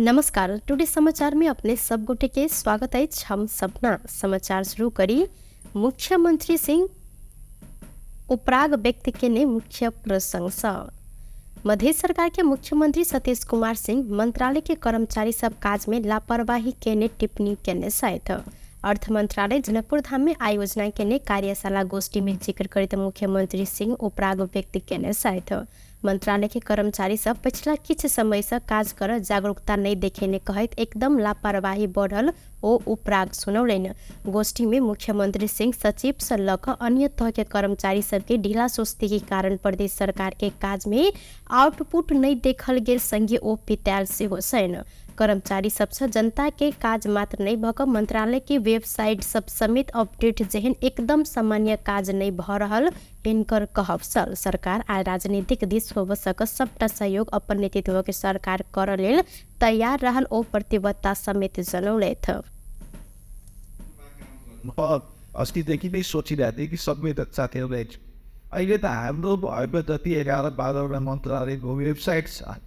नमस्कार। टुडे समाचार में अपने सब गोटे के स्वागत है। हम सपना समाचार शुरू करी। मुख्यमंत्री सिंह उपराग व्यक्ति के ने मुख्य प्रशंसा। मध्य सरकार के मुख्यमंत्री सतीश कुमार सिंह मंत्रालय के कर्मचारी सब काज में लापरवाही के ने टिप्पणी के सहित अर्थ मंत्रालय जनकपुर धाम में आयोजना के ने कार्यशाला गोष्ठी में जिक्र करित मुख्यमंत्री सिंह उपराग व्यक्ति के सहित मंत्रालय के कर्मचारी सब पिछला किछ समय से काज कर जागरूकता नहीं देखेने कहित एकदम लापरवाही बढ़ल ओ उपराग सुनौलेन। गोष्ठी में मुख्यमंत्री सिंह सचिव से लक अन्य तह के कर्मचारी सबके ढीला सुस्ती के कारण प्रदेश सरकार के काज में आउटपुट नहीं देखल गेल संगे ओ पिताल से हो सैन। कर्मचारी सबसे जनता के काज मात्र नहीं भक मंत्रालय की वेबसाइट सब समेत अपडेट जेहन एकदम सामान्य काज नहीं भ रहल इनकर कहब सल। सरकार आ राजनीतिक दिश होब सक सबटा सहयोग अपन नेतृत्व के सरकार कर लेल तैयार रहल ओ प्रतिबद्धता समेत जनौलेथ। अस्तिदेखि नै सोचिरहेको थिएँ कि संवेदक साथीहरूलाई अहिले त हाम्रो भएको जति 11-12वटा मन्त्रालयको वेबसाइट छ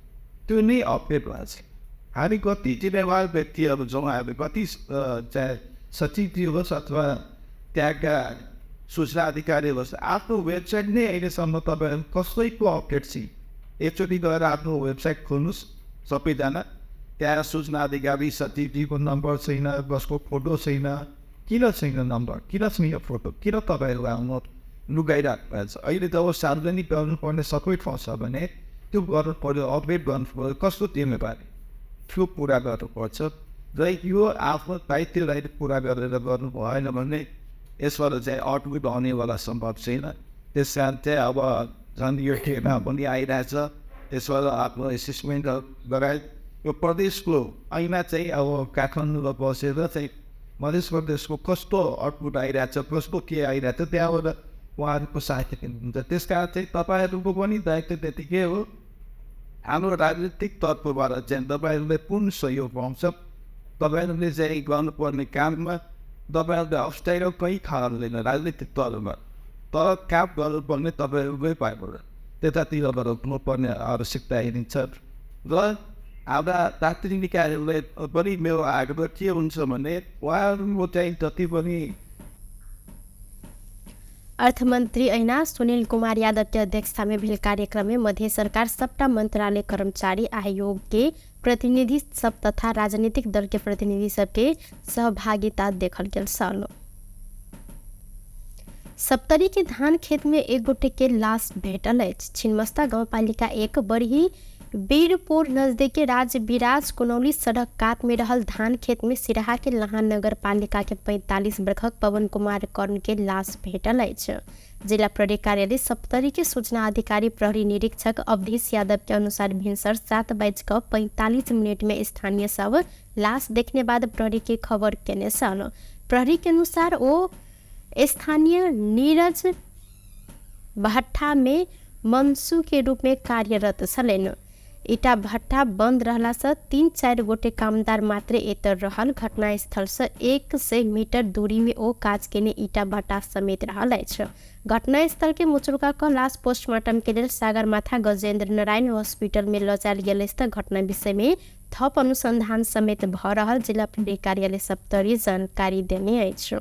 त्यो नै अपडेट भएको छ। हामी कति जिम्मेवार व्यक्तिहरू छौँ, हामी कति चाहे सचिव होस् अथवा त्यहाँका सूचना अधिकारी होस्, आफ्नो वेबसाइट नै अहिलेसम्म तपाईँहरू कसैको अपडेट छैन। एकचोटि गएर आफ्नो वेबसाइट खोल्नुहोस् सबैजना, त्यहाँ सूचना अधिकारी सचिवजीको नम्बर छैन, कसको फोटो छैन। किन छैन नम्बर, किन छैन फोटो, किन तपाईँहरू आउनु लुगाइराख्नु भएको छ। अहिले त अब सार्वजनिक गर्नुपर्ने सबै ठाउँ छ भने त्यो गर्नु पऱ्यो, अपडेट गर्नु पऱ्यो, कस्तो जिम्मेवारी त्यो पुरा गर्नुपर्छ। र यो आफ्नो दायित्वलाई पुरा गरेर गर्नु भएन भने यसबाट चाहिँ आउटपुट आउनेवाला सम्भव छैन। त्यस कारण चाहिँ अब झन् यो टेमा पनि आइरहेछ, त्यसबाट आफ्नो एसेसमेन्टहरू गराए यो प्रदेशको ऐना चाहिँ अब काठमाडौँमा बसेर चाहिँ मध्य प्रदेशको कस्तो आउटपुट आइरहेछ, कस्तो के आइरहेछ त्यहाँबाट उहाँहरूको सहायता दिनुहुन्छ। त्यस कारण चाहिँ तपाईँहरूको पनि दायित्व त्यतिकै हो। हाम्रो राजनीतिक तत्त्वबाट चाहिँ तपाईँहरूले पूर्ण सहयोग पाउँछ। तपाईँहरूले चाहिँ गर्नुपर्ने काममा तपाईँहरूले अप्ठ्यारो कहीँ खाँदैन राजनीतिक तलमा, तर काम गर्नुपर्ने तपाईँहरूकै पाइबाट त्यतातिरबाट हुनुपर्ने आवश्यकता हेरिन्छ। र हाम्रा राजनीतिक निकायहरूले पनि मेरो आग्रह के हुन्छ भने उहाँहरूको चाहिँ जति पनि अर्थमंत्री ऐना सुनील कुमार यादव के अध्यक्षता में भेल कार्यक्रम में मध्य सरकार सबटा मंत्रालय कर्मचारी आयोग के प्रतिनिधि सब तथा राजनीतिक दल के प्रतिनिधि सब के सहभागिता देखल गेल सल। सप्तरी के धान खेत में एक गोटे के लाश भेटल अछि। छिन्मस्ता गांवपालिका 1 बरही बीरपुर नजदीक राजविराज कुनौली सड़क कात में रहल धान खेत में सिराहा के लहान नगर पालिका के 45 वर्षक पवन कुमार कर्ण के लाश भेटल अछि। जिला प्रहरी कार्यालय सप्तरी के सूचना अधिकारी प्रहरी निरीक्षक अवधेश यादव के अनुसार भिनसर 7:45 में स्थानीय सब लाश देखने बाद प्रहरी के खबर केने सन। प्रहरी के अनुसार ओ स्थानीय नीरज भट्टा में मनसू के रूप में कार्यरत छलेन। ईटा भट्टा बंद रहला से 3-4 गोटे कामदार मात्र एतर रहल। घटनास्थल से 100 मीटर दूरी में ओ काज केने ईटा भट्टा समेत रहल अछि। घटनास्थल के मुचुका क लाश पोस्टमार्टम के लिए सागरमाथा गजेंद्र नारायण हॉस्पिटल में ल जायल गेल अछि। घटना विषय में थप अनुसंधान समेत भ रहल जिला प्रहरी कार्यालय सप्तरी जानकारी देने अछि।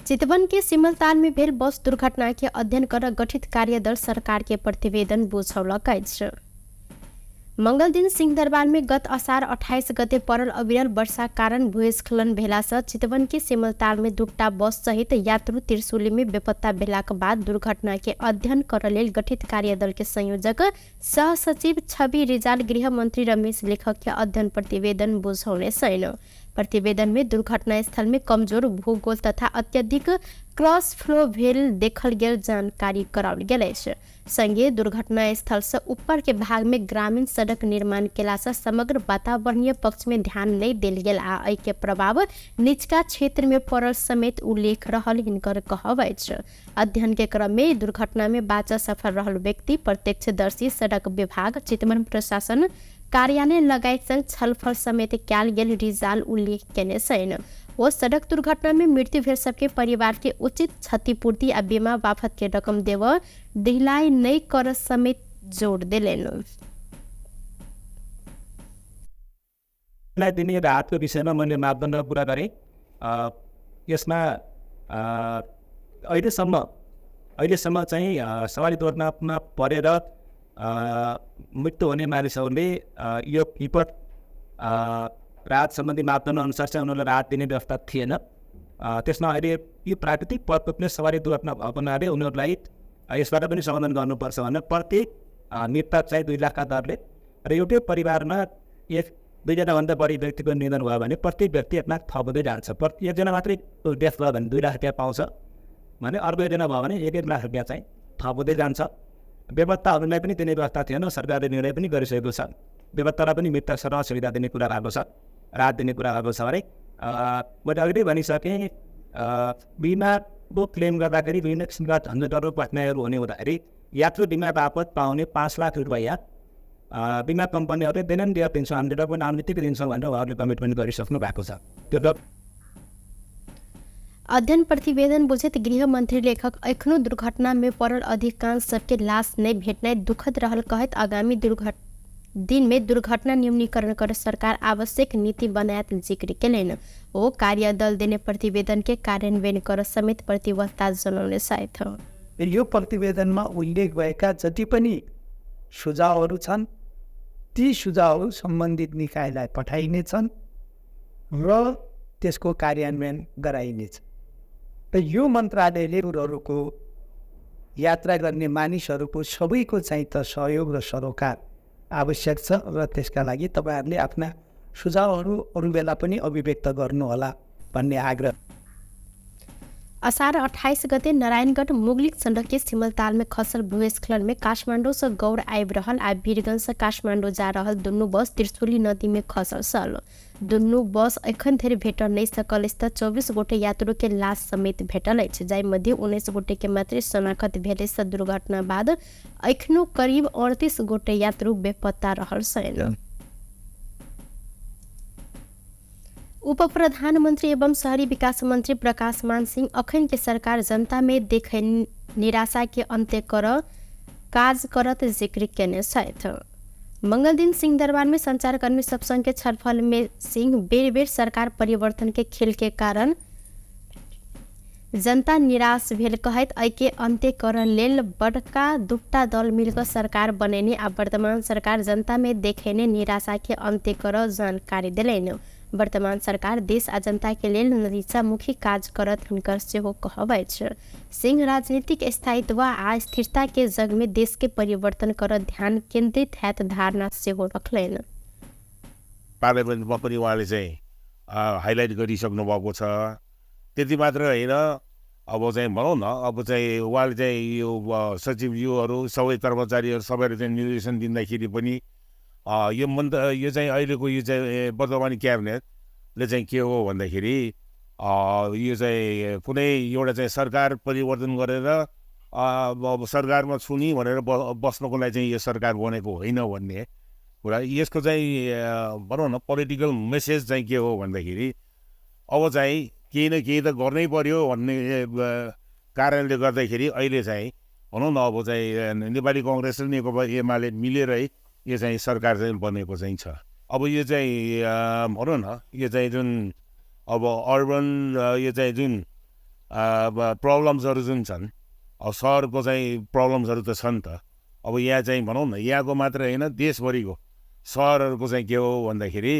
चितवन के सिमलताल में भेल बस दुर्घटना के अध्ययन कर गठित कार्यदल सरकार के प्रतिवेदन बुझौलक अछि। मंगल दिन सिंहदरबार में गत असार 28 गते पड़ल अविरल वर्षा कारण भूस्खलन भेला से चितवन के सिमलताल में दुगटा बस सहित यात्रु त्रिशूली में बेपत्ता भेलाक बाद दुर्घटना के अध्ययन कर लेल गठित कार्यदल के संयोजक सह सचिव छवि रिजाल गृह मंत्री रमेश लेखक के अध्ययन प्रतिवेदन बुझौले सैन। प्रतिवेदन में दुर्घटना स्थल में कमजोर भूगोल तथा अत्यधिक क्रॉस फ्लो भेल देखल गेल जानकारी कराओल गेल अछि। संगे दुर्घटना स्थल से ऊपर के भाग में ग्रामीण सड़क निर्माण केला से समग्र वातावरणीय पक्ष में ध्यान नहीं देल गेल आ एहि के प्रभाव निचका क्षेत्र में पड़ल समेत उल्लेख रहल हिनकर कहब अछि। अध्ययन के क्रम में दुर्घटना में बाचा सफल रहल व्यक्ति प्रत्यक्षदर्शी सड़क विभाग चितवन प्रशासन कार्यालय लगायत संग छलफल समेत कयल गेल रिजाल उल्लेख केने छैन। वो सड़क दुर्घटना में मृत्यु भेल सबके परिवार के उचित क्षतिपूर्ति आ बीमा बाफत के रकम देव ढिलाई नहीं कर समेत जोड़ दिलेन। लाई दिने राहतको विषयमा मैले मापदण्ड पुरा गरेँ। यसमा अहिलेसम्म चाहिँ सवारी दुर्घटनामा परेर मृत्यु हुने मानिसहरूले यो विपद राहत सम्बन्धी मापदण्ड अनुसार चाहिँ उनीहरूलाई राहत दिने व्यवस्था थिएन। त्यसमा अहिले यो प्राकृतिक प्रकोपले सवारी दुर्घटना भएको हुनाले उनीहरूलाई यसबाट पनि समाधान गर्नुपर्छ भनेर प्रत्येक मृतक चाहिँ 2 लाखका दरले र एउटै परिवारमा 1-2जनाभन्दा बढी व्यक्तिको निधन भयो भने प्रत्येक व्यक्ति 1 लाख थप हुँदै जान्छ। एकजना मात्रै डेथ भयो भने 2 लाख रुपियाँ पाउँछ भने अर्को एकजना भयो भने 1-1 लाख रुपियाँ चाहिँ थप हुँदै जान्छ। बेपत्ताहरूलाई पनि दिने व्यवस्था थिएन, सरकारले निर्णय पनि गरिसकेको छ। बेपत्तालाई पनि मृतक सरह सुविधा दिने कुरा भएको छ, राहत दिने कुरा भएको छ भने मैले अघि नै भनिसकेँ बिमाको क्लेम गर्दाखेरि विभिन्न किसिमका झन्झटहरू कठिनाइहरू हुने हुँदाखेरि यात्रु बिमा बापत पाउने 5 लाख रुपियाँ बिमा कम्पनीहरूले दिनन् दिन्छौँ, हामीले डकुमेन्ट आउनेतिकै दिन्छौँ भनेर उहाँहरूले कमिटमेन्ट गरिसक्नु भएको छ। त्यो अध्ययन प्रतिवेदन बुझित गृह मंत्री लेखक एखनो दुर्घटना में पड़ल अधिकांश सबके लाश नहीं भेटनाइ दुखद रहल कहत आगामी दिन में दुर्घटना न्यूनीकरण कर सरकार आवश्यक नीति बनायत जिक्र केलैन। ओ कार्यदल दिने प्रतिवेदन के कार्यान्वयन कर समेत प्रतिबद्धता जनाउने साथ यो प्रतिवेदनमा उल्लेख भएका जति पनि सुझावहरू छन् ती सुझावहरू सम्बन्धित निकायलाई पठाइनेछन् र त्यसको कार्यान्वयन गराइनेछ। र यो मन्त्रालयले टुरहरूको यात्रा गर्ने मानिसहरूको सबैको चाहिँ त सहयोग र सरोकार आवश्यक छ र त्यसका लागि तपाईहरुले आफ्ना सुझावहरू अरू बेला पनि अभिव्यक्त गर्नुहोला भन्ने आग्रह। असार 28 गते नारायणगढ़ मुगलिक सडक सिमलताल में खसल भूस्खलन में काठमाडौँ से गौड़ आइब रहल आ वीरगंज से काठमाडौँ जा रहल दुनू बस त्रिशुली नदी में खसल सल। दुनू बस एखन धरि भेटल नहीं सकल त 24 गोटे यात्रु के लाश समेत भेटल अछि, जाहि मध्ये 19 गोटे के मात्र शनाखत भेले से दुर्घटना बाद एखनो करीब 38 गोटे यात्रु बेपत्ता रहल छन्। उप प्रधानमंत्री एवं शहरी विकास मंत्री प्रकाश मान सिंह अखन के सरकार जनता में देखे निराशा के अंत्य कर काज करत जिक्र केने साथ मंगल दिन सिंहदरबार में संचारकर्मी सब संघ के छलफल में सिंह बेर बेर सरकार परिवर्तन के खेल के कारण जनता निराश भेल कहत ऐके अंत्य कर लेल बड़का दुटा दल मिलकर सरकार बनेने आ वर्तमान सरकार जनता में देखेने निराशा के अंत्य कर जानकारी दिलैन। वर्तमान सरकार देश आ जनता के लेल नतीजामुखी काज करत हुनकर सेहो कहबै छ। सिंह राजनीतिक स्थायित्व आ स्थिरता के जग में देश के परिवर्तन कर ध्यान केन्द्रित हैत धारणा सेहो रखलैन। पार्लियामेन्टमा पनि उहाँले चाहिँ हाइलाइट गरिसक्नु भएको छ। त्यति मात्र होइन, अब चाहिँ भनौँ न, अब चाहिँ उहाँले चाहिँ यो सचिवज्यूहरू सबै कर्मचारीहरू सबैले चाहिँ निर्देशन दिँदाखेरि पनि यो चाहिँ अहिलेको यो चाहिँ वर्तमान क्याबिनेटले चाहिँ के हो भन्दाखेरि यो चाहिँ कुनै एउटा चाहिँ सरकार परिवर्तन गरेर अब सरकारमा छुनी भनेर बस्नको लागि चाहिँ यो सरकार बनेको होइन भन्ने कुरा। यसको चाहिँ भनौँ न पोलिटिकल मेसेज चाहिँ के हो भन्दाखेरि अब चाहिँ केही न केही त गर्नै पर्यो भन्ने कारणले गर्दाखेरि अहिले चाहिँ भनौँ न अब चाहिँ नेपाली कङ्ग्रेस र नेकपा एमाले मिलेरै यो चाहिँ सरकार चाहिँ बनेको चाहिँ छ। अब यो चाहिँ भनौँ न यो चाहिँ जुन अब अर्बन यो चाहिँ जुन प्रब्लम्सहरू जुन छन्, अब सहरको चाहिँ प्रब्लम्सहरू त छन् त। अब यहाँ चाहिँ भनौँ न यहाँको मात्र होइन देशभरिको सहरहरूको चाहिँ के हो भन्दाखेरि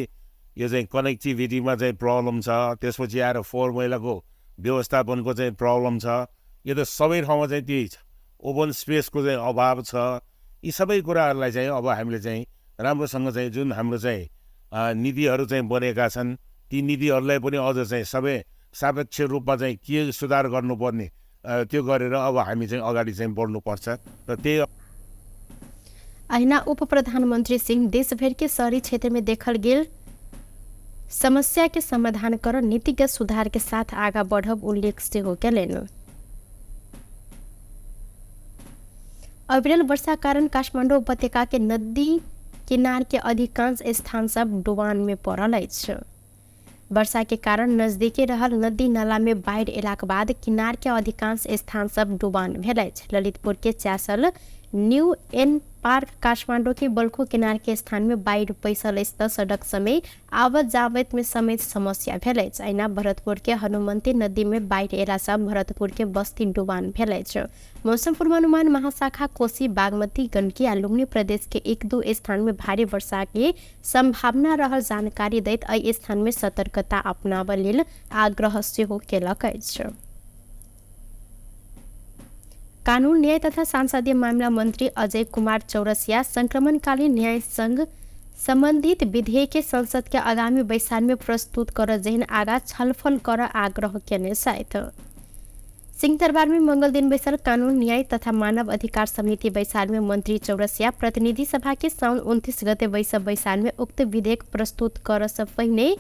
यो चाहिँ कनेक्टिभिटीमा चाहिँ प्रब्लम छ, त्यसपछि आएर फोहोर मैलाको व्यवस्थापनको चाहिँ प्रब्लम छ। यो त सबै ठाउँमा चाहिँ त्यही छ। ओपन स्पेसको चाहिँ अभाव छ। यी सबै कुराहरूलाई चाहिँ अब हामीले चाहिँ राम्रोसँग चाहिँ जुन हाम्रो चाहिँ नीतिहरू चाहिँ बनेका छन् ती नीतिहरूलाई पनि अझ चाहिँ सबै सापेक्ष रूपमा चाहिँ के सुधार गर्नुपर्ने त्यो गरेर अब हामी चाहिँ अगाडि चाहिँ बढ्नुपर्छ। र त्यही अहिना उप प्रधानमंत्री सिंह देशभर के शहरी क्षेत्र में देखल गेल समस्या के समाधान कर नीतिगत सुधार के साथ आगा बढ़ब उल्लेख सेहो केलैन। अविरल वर्षा कारण काठमाडौँ उपत्यका के नदी किनार के अधिकांश स्थान सब डुबान में पड़ल अछि। वर्षा के कारण नजदीके रहल नदी नाला में बाढ़ एलाक बाद किनार के अधिकांश स्थान सब डुबान भेल अछि। ललितपुर के चासल न्यू एन पार्क काठमांडू के बल्खो किनार के स्थान में 22 पैसल स्थित सड़क समेत आवत जावत में समेत समस्या भेलै। चाइना भरतपुर के हनुमंती नदी में बाढ़ एला से भरतपुर के बस्ती डुबान भेलै। मौसम पूर्वानुमान महाशाखा कोसी बागमती गंडकी आ लुम्बिनी प्रदेश के 1-2 स्थान में भारी वर्षा के संभावना रहल जानकारी दैत एहि स्थान में सतर्कता अपनाबय लेल आग्रह सेहो केलक अछि। कानून न्याय तथा सांसदीय मामला मंत्री अजय कुमार चौरसिया संक्रमणकालीन न्याय संग संबंधित विधेयक के संसद के आगामी बैसार में प्रस्तुत कर जहन आगा छलफल कर आग्रह केने साथ सिंहदरबार में मंगल दिन बैसल कानून न्याय तथा मानव अधिकार समिति बैसार में मंत्री चौरसिया प्रतिनिधि सभा के साउन 29 गते बैसार में उक्त विधेयक प्रस्तुत कर से पहिने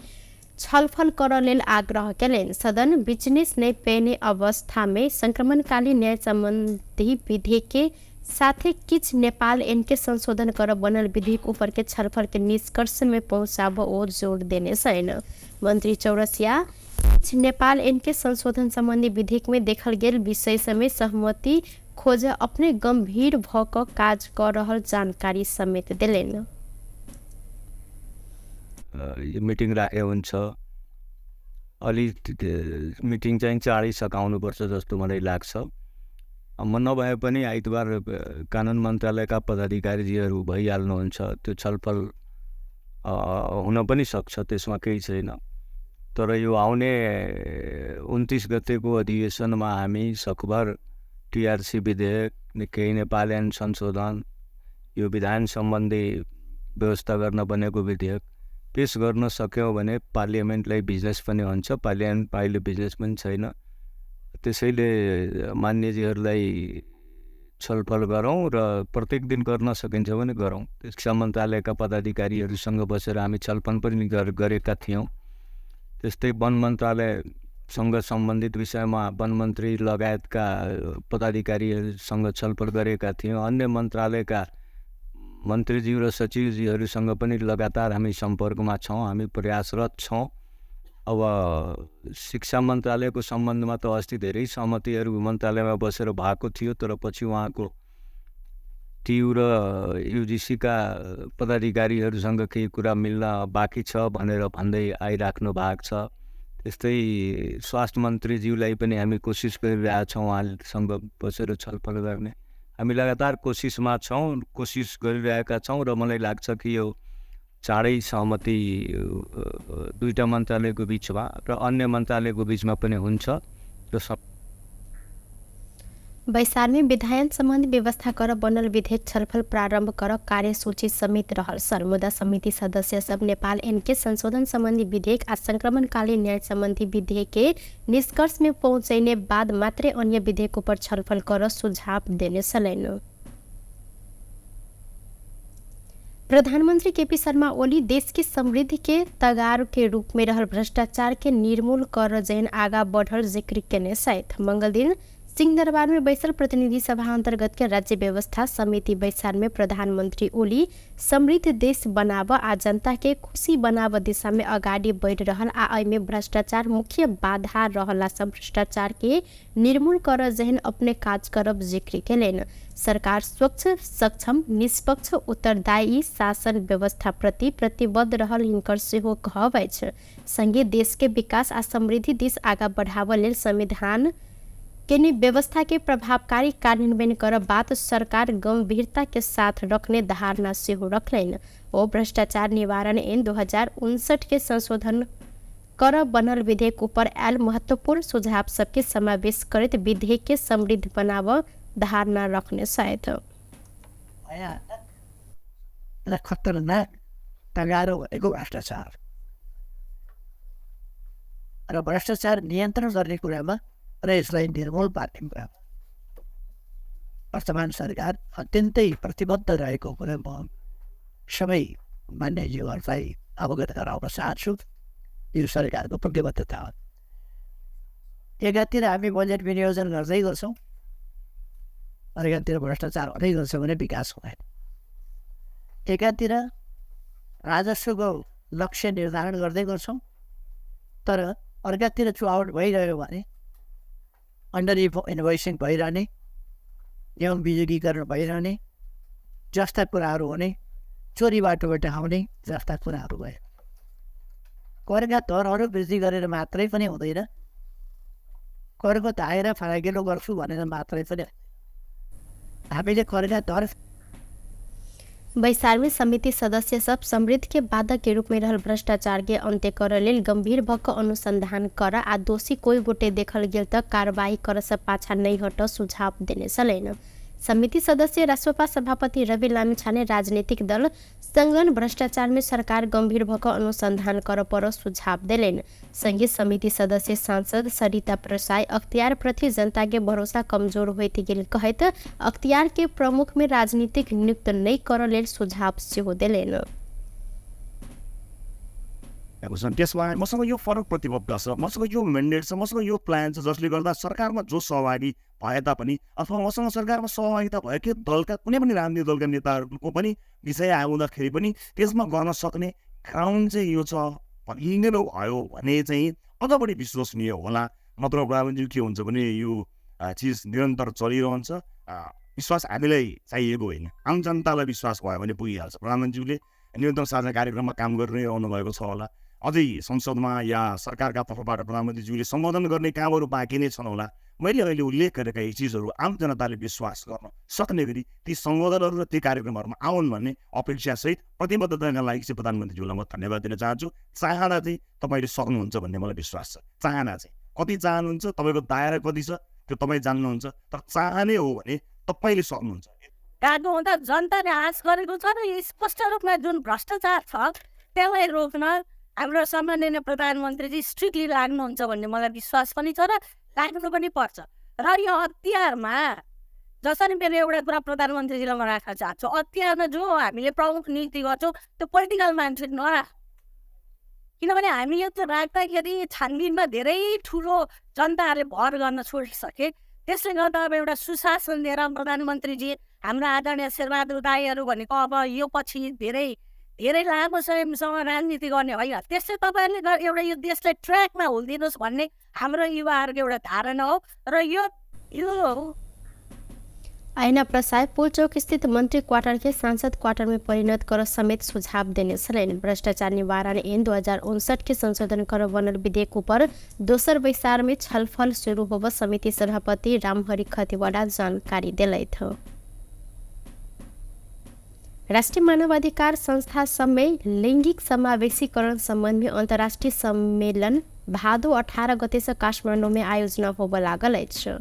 छलफल कर लेल आग्रह केलनि। सदन बिजनेस नहीं पेने अवस्था में संक्रमणकालीन न्याय संबंधी विधेयक के साथे किछ नेपाल एन के संशोधन कर बनल विधेयक ऊपर के छलफल के निष्कर्ष में पहुंचाब और जोर देने सैन। मंत्री चौरसिया किछ नेपाल एन के संशोधन संबंधी विधेयक में देखल गेल विषय समेत सहमति खोज अपने गंभीर भ क काज कर रहल जानकारी समेत देलनि। मिटिङ राखे हुन्छ, अलि मिटिङ चाहिँ चाँडै सकाउनुपर्छ जस्तो मलाई लाग्छ। म नभए पनि आइतबार कानुन मन्त्रालयका पदाधिकारीजीहरू भइहाल्नुहुन्छ, त्यो छलफल हुन पनि सक्छ, त्यसमा केही छैन। तर यो आउने 29 गतेको अधिवेशनमा हामी सकभर टिआरसी विधेयक, केही नेपाल ऐन संशोधन, यो विधान सम्बन्धी व्यवस्था गर्न बनेको विधेयक पेश गर्न सक्यौँ भने पार्लियामेन्टलाई बिजनेस पनि हुन्छ। पार्लियामेन्ट अहिले बिजनेस पनि छैन, त्यसैले मान्यजीहरूलाई छलफल गरौँ र प्रत्येक दिन गर्न सकिन्छ भने गरौँ। शिक्षा मन्त्रालयका पदाधिकारीहरूसँग बसेर हामी छलफल पनि गरेका थियौँ। त्यस्तै वन मन्त्रालयसँग सम्बन्धित विषयमा वन मन्त्री लगायतका पदाधिकारीहरूसँग छलफल गरेका थियौँ। अन्य मन्त्रालयका मन्त्रीज्यू र सचिवजीहरूसँग पनि लगातार हामी सम्पर्कमा छौँ, हामी प्रयासरत छौँ। अब शिक्षा मन्त्रालयको सम्बन्धमा त अस्ति धेरै सहमतिहरू मन्त्रालयमा बसेर भएको थियो, तर पछि उहाँको टियु र युजिसीका पदाधिकारीहरूसँग केही कुरा मिल्न बाँकी छ भनेर भन्दै आइराख्नु भएको छ। त्यस्तै स्वास्थ्य मन्त्रीज्यूलाई पनि हामी कोसिस गरिरहेछौँ उहाँसँग बसेर छलफल गर्ने। हामी लगातार कोसिसमा छौँ, कोसिस गरिरहेका छौँ र मलाई लाग्छ कि यो चाँडै सहमति दुईटा मन्त्रालयको बिचमा र अन्य मन्त्रालयको बिचमा पनि हुन्छ र सब बैसार में विधायन संबंधी व्यवस्था कर बनल विधेयक छलफल प्रारंभ कर कार्यसूची समेत रहल। सर्वोदय समिति सदस्य सब नेपाल एन के संशोधन संबंधी विधेयक आ संक्रमणकालीन न्याय संबंधी विधेयक के निष्कर्ष में पहुंचने बाद मात्रै अन्य विधेयक पर छलफल कर सुझाव देने सलैन। प्रधानमंत्री केपी शर्मा ओली देश की समृद्धि के तगार के रूप में रहल भ्रष्टाचार के निर्मूल कर जैन आगा बढ़ल जिक्र केने साथ मंगल दिन सिंहदरबार में बैसल प्रतिनिधि सभा अंतर्गत के राज्य व्यवस्था समिति बैसार में प्रधानमंत्री ओली समृद्ध देश बनाव आ जनता के खुशी बनाव दिशा में अगाडि बढ़ रहल आ एमे भ्रष्टाचार मुख्य बाधा रहला सब भ्रष्टाचार के निर्मूल कर जहन अपने काज करब जिक्र केलेन। सरकार स्वच्छ, सक्षम, निष्पक्ष, उत्तरदायी शासन व्यवस्था प्रति प्रतिबद्ध रहल हिनकर सेहो कहब अछि। संगे देश के विकास आ समृद्धि दिस आगा बढ़ाव लेल संविधान के व्यवस्था के प्रभावकारी कार्यान्वयन कर बात सरकार गंभीरता के साथ रखने धारणा सेहो रखलेन। ओ भ्रष्टाचार निवारण ऐन 2059 के संशोधन कर बनल विधेयक ऊपर आयल महत्वपूर्ण सुझाव सबके समावेश करते विधेयक के समृद्ध बनाव धारणा रखने साथ खतरनाक तगारो भनेको भ्रष्टाचार र भ्रष्टाचार नियन्त्रण गर्ने कुरामा र यसलाई निर्मूल पार्ने कुरा वर्तमान सरकार अत्यन्तै प्रतिबद्ध रहेको कुरा म सबै मान्यज्यूहरूलाई अवगत गराउन चाहन्छु। यो सरकारको प्रतिबद्धता हो। एकातिर हामी बजेट विनियोजन गर्दै गर्छौँ, अर्कातिर भ्रष्टाचार हुँदै गर्छ भने विकास हुँदैन। एकातिर राजस्वको लक्ष्य निर्धारण गर्दै गर्छौँ, तर अर्कातिर चुहावट भइरह्यो भने अन्डर इन्भोइसिङ भइरहने यौन विजुलीकरण भइरहने जस्ता कुराहरू हुने, चोरी बाटोबाट आउने जस्ता कुराहरू भए। करका दरहरू वृद्धि गरेर मात्रै पनि हुँदैन, करको दायरा फराकिलो गर्छु भनेर मात्रै पनि हामीले करका दर। बैसार में समिति सदस्य सब समृद्ध के बाधक के रूप में रहल भ्रष्टाचार के अंत्य कर लेल गंभीर भक्क अनुसंधान कर आ दोषी कोई गोटे देखल गेल तक कार्रवाई कर से पाछा नहीं हट सुझाव देने छलैन। समिति सदस्य राष्ट्रपा सभापति रवि लामिछाने राजनीतिक दल संलग्न भ्रष्टाचार में सरकार गंभीर भक्क अनुसंधान कर पर सुझाव दिलेन। संघीय समिति सदस्य सांसद सरिता प्रसाई अख्तियार प्रति जनता के भरोसा कमजोर होते गेल कहत अख्तियार के प्रमुख में राजनीतिक नियुक्त नहीं कर लेल सुझाव सेहो दिलेन। त्यसमा मसँग यो फरक प्रतिबद्ध छ, मसँग यो मेन्डेट छ, मसँग यो प्लान छ, जसले गर्दा सरकारमा जो सहभागी भए तापनि अथवा मसँग सरकारमा सहभागिता भएकै दलका कुनै पनि राजनीतिक दलका नेताहरूको पनि विषय आउँदाखेरि पनि त्यसमा गर्न सक्ने ग्राउन्ड चाहिँ यो छ भन्ने भयो भने चाहिँ अझ बढी विश्वसनीय होला। नत्र प्रधानमन्त्री के हुन्छ भने यो चिज निरन्तर चलिरहन्छ। विश्वास हामीलाई चाहिएको होइन, आम जनतालाई विश्वास भयो भने पुगिहाल्छ। प्रधानमन्त्रीले न्यूनतम साझा कार्यक्रममा काम गरिरहनु भएको छ होला, अझै संसदमा या सरकारका तर्फबाट प्रधानमन्त्रीज्यूले सम्बोधन गर्ने कामहरू बाँकी नै छन् होला। मैले अहिले उल्लेख गरेका यी चिजहरू आम जनताले विश्वास गर्न सक्ने गरी ती सम्बोधनहरू र ती कार्यक्रमहरूमा आउन् भन्ने अपेक्षासहित प्रतिबद्धताका लागि चाहिँ प्रधानमन्त्रीज्यूलाई म धन्यवाद दिन चाहन्छु। चाहना चाहिँ तपाईँले सक्नुहुन्छ भन्ने मलाई विश्वास छ। चाहना चाहिँ कति चाहनुहुन्छ, तपाईँको दायरा कति छ त्यो तपाईँ जान्नुहुन्छ, तर चाहने हो भने तपाईँले सक्नुहुन्छ। कागो हुँदा जनताले आश गरेको छ र स्पष्ट रूपमा जुन भ्रष्टाचार छ त्यसलाई रोक्न हाम्रो सम्माननीय प्रधानमन्त्रीजी स्ट्रिक्टली लाग्नुहुन्छ भन्ने मलाई विश्वास पनि छ र लाग्नु पनि पर्छ। र यो हतियारमा जसरी मेरो एउटा कुरा प्रधानमन्त्रीजीलाई म राख्न चाहन्छु, हतियारमा जो हामीले प्रमुख नीति गर्छौँ त्यो पोलिटिकल मान्छे नराख, किनभने हामी यो राख्दाखेरि छानबिनमा धेरै ठुलो जनताहरूले भर गर्न छोडिसके। त्यसले गर्दा अब एउटा सुशासन लिएर प्रधानमन्त्रीजी हाम्रो आदरणीय शेरबहादुर दाईहरू भनेको अब यो पछि धेरै धेरै लामो समयसम्म राजनीति गर्ने होइन, त्यसले तपाईँहरूले एउटा यो देशलाई ट्र्याकमा हुल्दिनुहोस् भन्ने हाम्रो युवाहरूको एउटा धारणा हो। र यो आइना प्रसाद पुलचौक स्थित मंत्री क्वार्टर के सांसद क्वार्टर में परिणत कर समेत सुझाव देने छलैन। भ्रष्टाचार निवारण ऐन 2059 के संशोधन कर बनल विधेयक ऊपर दोसर बैसार में छलफल शुरू होब समिति सभापति रामहरि खतिवड़ा जानकारी दिलैथ। राष्ट्रीय मानवाधिकार संस्था सब में लैंगिक समावेशीकरण संबंधी अंतर्राष्ट्रीय सम्मेलन भादो 18 गते से काठमाडौँ में आयोजना होब लागल अछि।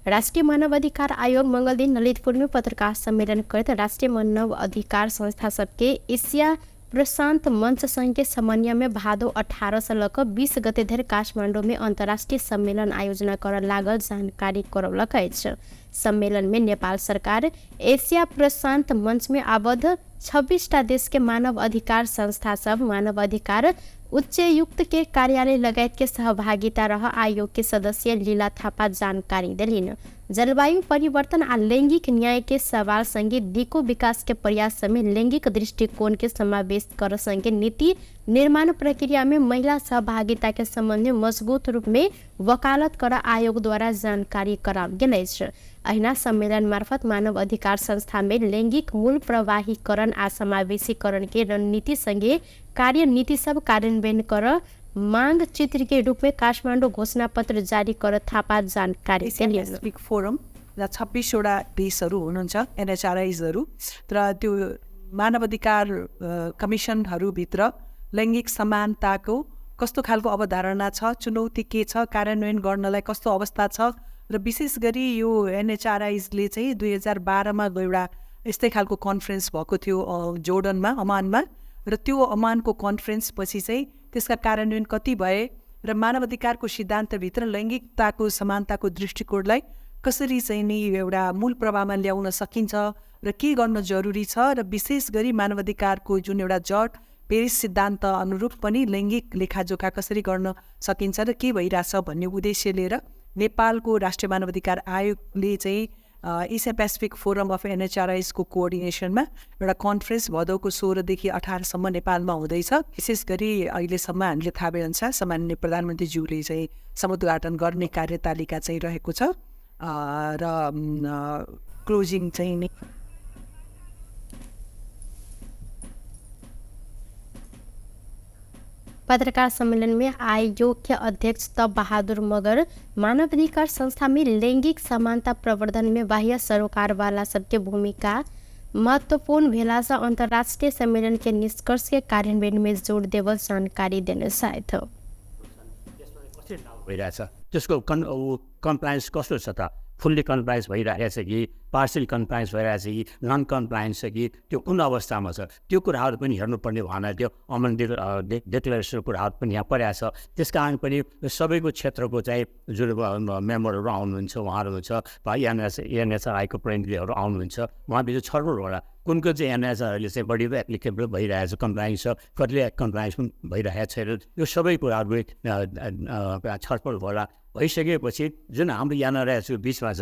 राष्ट्रीय मानवाधिकार आयोग मंगल दिन ललितपुर में पत्रकार सम्मेलन करत राष्ट्रीय मानव अधिकार संस्था सबके एशिया प्रशांत मंच संघ के समन्वय में भादो 18 से लेकर 20 गते धरि काठमाडौँ में अंतर्राष्ट्रीय सम्मेलन आयोजना कर लागल जानकारी करौलक अछि। सम्मेलन में नेपाल सरकार एशिया प्रशांत मंच में आबद्ध 26टा देश के मानव अधिकार संस्था सब, मानव अधिकार उच्चायुक्त के कार्यालय लगायत के सहभागिता रह आयोग के सदस्य लीला थापा जानकारी दिलिन। जलवायु परिवर्तन आ लैंगिक न्याय के सवाल संगे दिको विकास के प्रयास में लैंगिक दृष्टिकोण के समावेश कर संगे नीति निर्माण प्रक्रिया में महिला सहभागिता के संबंध में मजबूत रूप में वकालत कर आयोग द्वारा जानकारी कराल गेल अछि। अहिना सम्मेलन मार्फत मानव अधिकार संस्था में लैंगिक मूल प्रवाहीकरण आ समावेशीकरण के रणनीति संगे कार्यनीति सब कार्यान्वयन कर मांग चित्र के रूप में काठमाडौँ घोषणा पत्र जारी कर थापा जानकारी स्पेसिफिक फोरम र 26वटा देशहरू हुनुहुन्छ एनएचआरआईजहरू, र त्यो मानवाधिकार कमिसनहरूभित्र लैंगिक समानताको कस्तो खालको अवधारणा छ, चुनौती के छ, कार्यान्वयन गर्नलाई कस्तो अवस्था छ, र विशेष गरी यो एनएचआरआईजले चाहिँ 2012मा एउटा यस्तै खालको कन्फरेन्स भएको थियो जोर्डनमा, अमानमा, र त्यो अमानको कन्फरेन्स पछि चाहिँ त्यसका कार्यान्वयन कति भए र मानवाधिकारको सिद्धान्तभित्र लैंगिकताको समानताको दृष्टिकोणलाई कसरी चाहिँ नि एउटा मूल प्रभावमा ल्याउन सकिन्छ र के गर्न जरुरी छ, र विशेष गरी मानवाधिकारको जुन एउटा जड पेरिस सिद्धान्त अनुरूप पनि लैंगिक लेखाजोखा कसरी गर्न सकिन्छ र के भइरहेछ भन्ने उद्देश्य लिएर नेपालको राष्ट्रिय मानवाधिकार आयोगले चाहिँ एसिया पेसिफिक फोरम अफ एनएचआरआईजको कोअर्डिनेसनमा एउटा कन्फरेन्स भदौको 16देखि 18सम्म नेपालमा हुँदैछ। विशेष गरी अहिलेसम्म हामीले थाहा भएअनुसार सामान्य प्रधानमन्त्रीज्यूले चाहिँ समुद्घाटन गर्ने कार्यतालिका चाहिँ रहेको छ, र क्लोजिङ चाहिँ नि पत्रकार सम्मेलन में आयोग के अध्यक्ष तब बहादुर मगर मानवाधिकार संस्था में लैंगिक समानता प्रवर्धन में बाह्य सरोकार वाला सबके भूमिका महत्वपूर्ण भेला से अंतर्राष्ट्रीय सम्मेलन के निष्कर्ष के कार्यान्वयन में जोड़ देवल जानकारी देने साथ भइरहेछ त्यसको कम्प्लायन्स कस्तो छ त फुल्ली कम्प्लायन्स भइरहेको छ कि पार्सल कम्प्लायन्स भइरहेछ कि नन कम्प्लायन्स छ कि त्यो कुन अवस्थामा छ त्यो कुराहरू पनि हेर्नुपर्ने भएन त्यो अमन डिक्लेरेसनको कुराहरू पनि यहाँ परेको छ त्यस कारण पनि सबैको क्षेत्रको चाहिँ जुन मेम्बरहरू आउनुहुन्छ उहाँहरू हुन्छ वा एनएचआरआईको प्रतिनिधिहरू आउनुहुन्छ उहाँबिच छलफल होला कुनको चाहिँ एनएचआरआईले चाहिँ बढी एप्लिकेबल भइरहेछ कम्प्लायन्स छ कतिले कम्प्लायन्स पनि भइरहेको छैन यो सबै कुराहरू छलफल होला भइसकेपछि जुन हाम्रो एनआरआईको बिचमा छ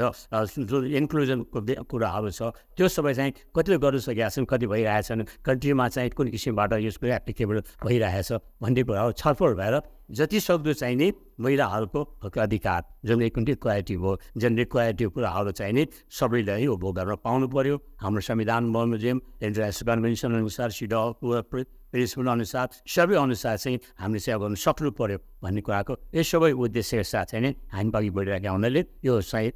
जुन इन्क्लुजनको कुराहरू छ त्यो सबै चाहिँ कतिले गर्नु सकेका छन् कति भइरहेछन् कन्ट्रीमा चाहिँ कुन किसिमबाट यसको एप्लिकेबल भइरहेछ भन्ने कुराहरू छलफल भएर जति सक्दो चाहिँ नि महिलाहरूको अधिकार जुन इक्वालिटी हो जेन्डर इक्वालिटी कुराहरू चाहिँ नि सबैले यो भोग गर्न पाउनु पर्यो हाम्रो संविधान बमोजिम इन्टरनेसनल कन्भेन्सन अनुसार सिडल प्रिन्सिपल अनुसार सबै अनुसार चाहिँ हामीले सेवा गर्नु सक्नु पर्यो भन्ने कुराको यो सबै उद्देश्यका साथ चाहिँ नि हामी अघि बढिरहेका हुनाले यो चाहिँ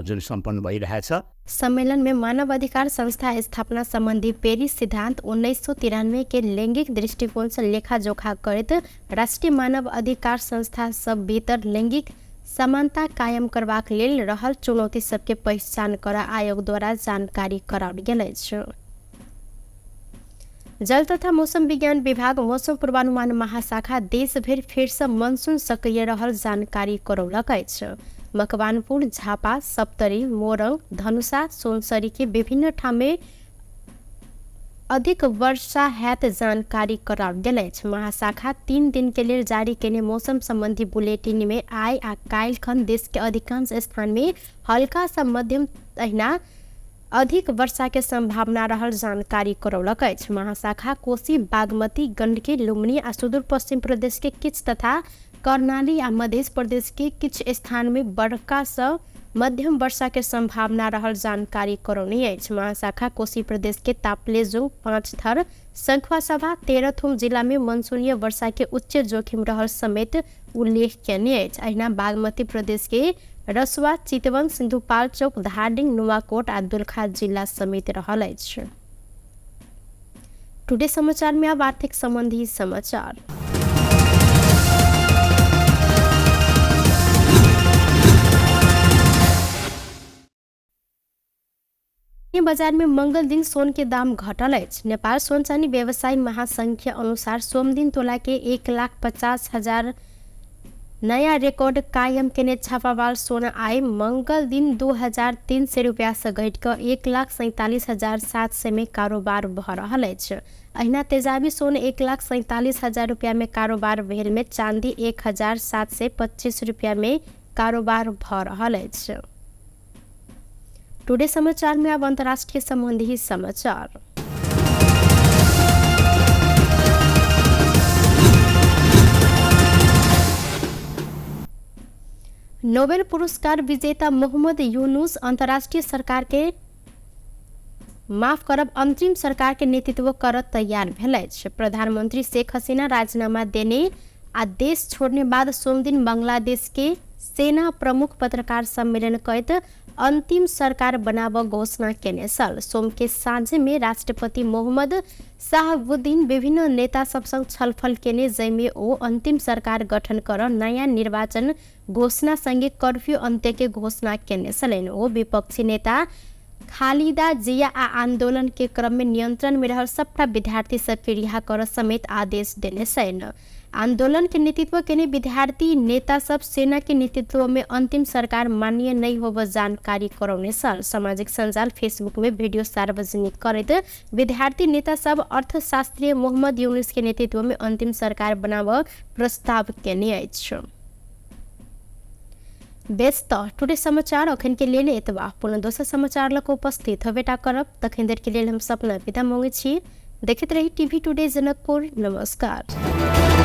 जुन सम्पन्न भइरहेछ। सम्मेलन में मानवाधिकार संस्था स्थापना संबंधी पेरिस सिद्धांत 1993 के लैंगिक दृष्टिकोण से लेखा जोखा करते राष्ट्रीय मानव अधिकार संस्था सब भीतर लैंगिक समानता कायम करबाक लेल रहल चुनौती सबके पहचान कर आयोग द्वारा जानकारी कराओल गेल छै। जल तथा मौसम विज्ञान विभाग मौसम पूर्वानुमान महाशाखा देशभर फिर से मानसून सक्रिय रहल जानकारी करौलक अछि। मकवानपुर, झापा, सप्तरी, मोरङ, धनुषा, सोनसरी के विभिन्न ठाम में अधिक वर्षा हैत जानकारी कराओल गेल अछि। महाशाखा 3 दिन के लिए जारी केने मौसम संबंधी बुलेटिन में आइ आ काल्हि खन देश के अधिकांश स्थान में हल्का से मध्यम तहिना अधिक वर्षा के संभावना रहल जानकारी करौलक अछि। महाशाखा कोसी, बागमती, गंडकी, लुम्बिनी आ सुदूर पश्चिम प्रदेश के किछ तथा कर्णाली आ मध्य प्रदेश के किछ स्थान में बड़का से मध्यम वर्षा के संभावना रहल जानकारी करौनी अछि। महाशाखा कोसी प्रदेश के ताप्लेजुङ, पाँचथर, शंखवासभा, तेह्रथुम जिला में मनसूनीय वर्षा के उच्च जोखिम रहल समेत उल्लेख केने अछि। अहिना बागमती प्रदेश के रसुआ, चितवन, सिन्धुपाल्चोक, धादिङ, नुवाकोट आ दोलखा जिला समेत रहल अछि। टुडे समाचार में अब आर्थिक संबंधी समाचार। बजार में मंगल दिन सोन के दाम घटल अछि। नेपाल सोन चानी व्यवसायी महासंघ के अनुसार सोम दिन तोला के 1,50,000 नया रिकॉर्ड कायम केने छापावाल सोना आय मंगल दिन 2,300 रुपया से घट कर 1,47,700 में कारोबार भ रहल अछि। अहिना तेजाबी सोन 1,47,000 रुपया में कारोबार भेल में चांदी 1,725 रुपया में कारोबार भ रहल अछि। टुडे समाचार में अब अंतर्राष्ट्रीय संबंधी समाचार। नोबेल पुरस्कार विजेता मोहम्मद यूनुस अंतर्राष्ट्रीय सरकार के माफ करब अंतरिम सरकार के नेतृत्व करत तैयार भेल अछि। प्रधानमंत्री शेख हसीना राजीनामा देने आ देश छोड़ने बाद सोम दिन बांग्लादेश के सेना प्रमुख पत्रकार सम्मेलन करत अंतिम सरकार बनाव घोषणा केने छल। सोम के साँझ में राष्ट्रपति मोहम्मद शाहबुद्दीन विभिन्न नेता सब संग छलफल केने जैमे ओ अंतिम सरकार गठन कर नया निर्वाचन घोषणा संगे कर्फ्यू अंत्य के घोषणा केने छलैन। ओ विपक्षी नेता खालिदा जिया आ आंदोलन के क्रम में नियंत्रण में रहल सबटा विद्यार्थी सबके रिहा कर समेत आदेश देने छन्। आंदोलन के नेतृत्व केने विद्यार्थी नेता सब सेना के नेतृत्व में अंतिम सरकार मान्य नहीं होब जानकारी करौने छल। सामाजिक संजाल फेसबुक में वीडियो सार्वजनिक करत विद्यार्थी नेता सब अर्थशास्त्री मोहम्मद यूनुस के नेतृत्व में अंतिम सरकार बनाव प्रस्ताव केने अछि। व्यस्त टुडे समाचार अखन के लिए एतबा पुनः दोसर समाचार लक उपस्थित हवेटा करब तखन देर के लिए हम सपना विदा मांगे छी। देखते रही टीवी टुडे जनकपुर। नमस्कार।